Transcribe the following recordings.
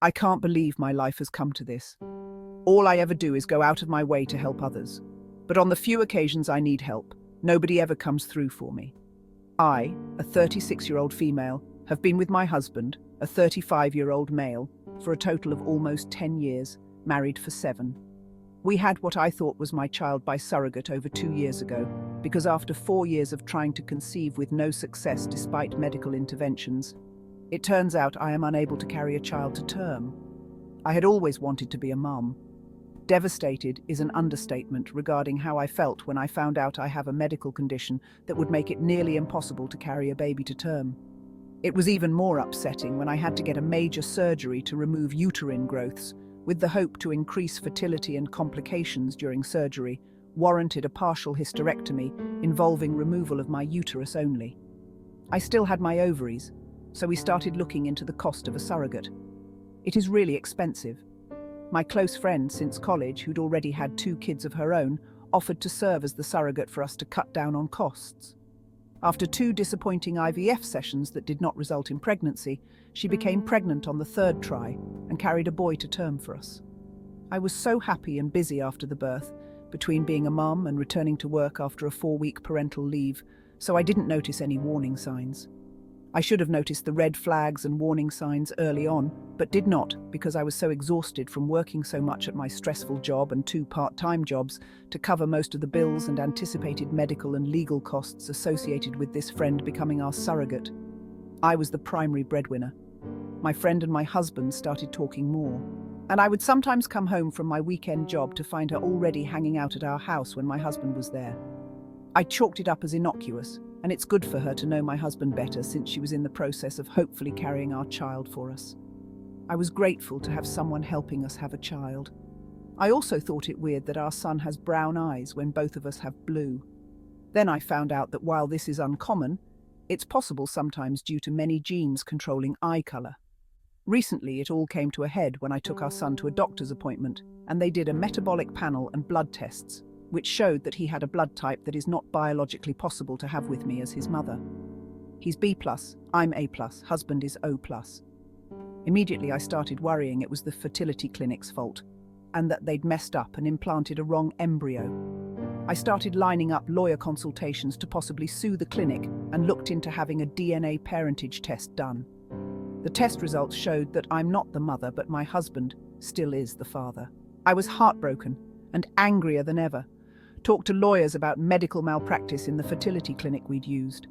I can't believe my life has come to this. All I ever do is go out of my way to help others. But on the few occasions I need help, nobody ever comes through for me. I, a 36-year-old female, have been with my husband, a 35-year-old male, for a total of almost 10 years, married for 7. We had what I thought was my child by surrogate over 2 years ago, because after 4 years of trying to conceive with no success despite medical interventions, it turns out I am unable to carry a child to term. I had always wanted to be a mum. Devastated is an understatement regarding how I felt when I found out I have a medical condition that would make it nearly impossible to carry a baby to term. It was even more upsetting when I had to get a major surgery to remove uterine growths, with the hope to increase fertility, and complications during surgery warranted a partial hysterectomy involving removal of my uterus only. I still had my ovaries, so we started looking into the cost of a surrogate. It is really expensive. My close friend since college, who'd already had 2 kids of her own, offered to serve as the surrogate for us to cut down on costs. After 2 disappointing IVF sessions that did not result in pregnancy, she became pregnant on the 3rd try and carried a boy to term for us. I was so happy and busy after the birth, between being a mum and returning to work after a 4-week parental leave, so I didn't notice any warning signs. I should have noticed the red flags and warning signs early on, but did not because I was so exhausted from working so much at my stressful job and 2 part-time jobs to cover most of the bills and anticipated medical and legal costs associated with this friend becoming our surrogate. I was the primary breadwinner. My friend and my husband started talking more, and I would sometimes come home from my weekend job to find her already hanging out at our house when my husband was there. I chalked it up as innocuous, and it's good for her to know my husband better since she was in the process of hopefully carrying our child for us. I was grateful to have someone helping us have a child. I also thought it weird that our son has brown eyes when both of us have blue. Then I found out that while this is uncommon, it's possible sometimes due to many genes controlling eye color. Recently, it all came to a head when I took our son to a doctor's appointment, and they did a metabolic panel and blood tests, which showed that he had a blood type that is not biologically possible to have with me as his mother. He's B+, I'm A+, husband is O+. Immediately I started worrying it was the fertility clinic's fault, and that they'd messed up and implanted a wrong embryo. I started lining up lawyer consultations to possibly sue the clinic and looked into having a DNA parentage test done. The test results showed that I'm not the mother, but my husband still is the father. I was heartbroken and angrier than ever. Talked to lawyers about medical malpractice in the fertility clinic we'd used.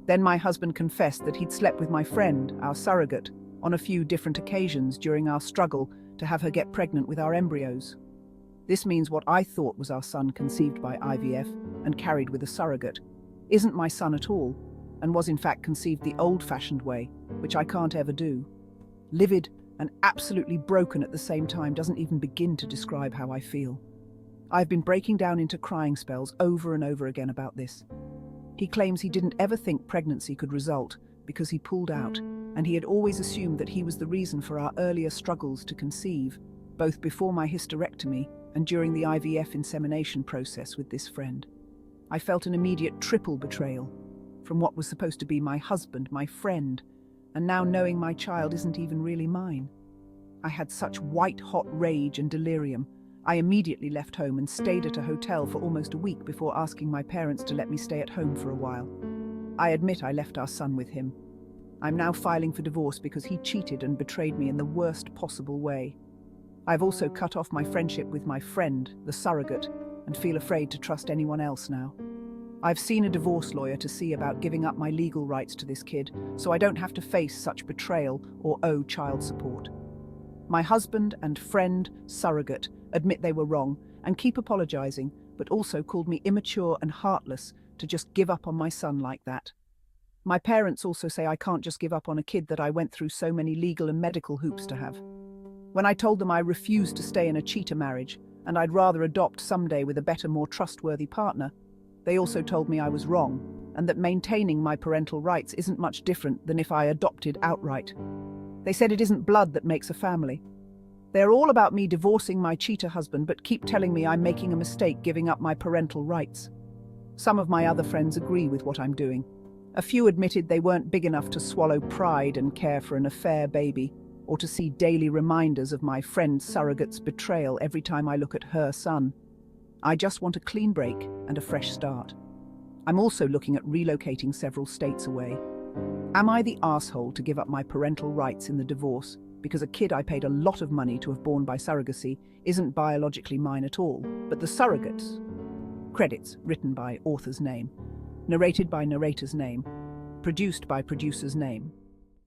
Then my husband confessed that he'd slept with my friend, our surrogate, on a few different occasions during our struggle to have her get pregnant with our embryos. This means what I thought was our son conceived by IVF and carried with a surrogate isn't my son at all, and was in fact conceived the old-fashioned way, which I can't ever do. Livid and absolutely broken at the same time doesn't even begin to describe how I feel. I've been breaking down into crying spells over and over again about this. He claims he didn't ever think pregnancy could result because he pulled out, and he had always assumed that he was the reason for our earlier struggles to conceive, both before my hysterectomy and during the IVF insemination process with this friend. I felt an immediate triple betrayal, from what was supposed to be my husband, my friend, and now knowing my child isn't even really mine. I had such white-hot rage and delirium. I immediately left home and stayed at a hotel for almost a week before asking my parents to let me stay at home for a while. I admit I left our son with him. I'm now filing for divorce because he cheated and betrayed me in the worst possible way. I've also cut off my friendship with my friend, the surrogate, and feel afraid to trust anyone else now. I've seen a divorce lawyer to see about giving up my legal rights to this kid, so I don't have to face such betrayal or owe child support. My husband and friend, surrogate, admit they were wrong and keep apologizing, but also called me immature and heartless to just give up on my son like that. My parents also say I can't just give up on a kid that I went through so many legal and medical hoops to have. When I told them I refused to stay in a cheater marriage and I'd rather adopt someday with a better, more trustworthy partner, they also told me I was wrong and that maintaining my parental rights isn't much different than if I adopted outright. They said it isn't blood that makes a family. They're all about me divorcing my cheater husband, but keep telling me I'm making a mistake giving up my parental rights. Some of my other friends agree with what I'm doing. A few admitted they weren't big enough to swallow pride and care for an affair baby. or to see daily reminders of my friend surrogate's betrayal every time I look at her son. I just want a clean break and a fresh start. I'm also looking at relocating several states away. Am I the asshole to give up my parental rights in the divorce because a kid I paid a lot of money to have born by surrogacy isn't biologically mine at all, but the surrogate's? Credits written by author's name, narrated by narrator's name, produced by producer's name.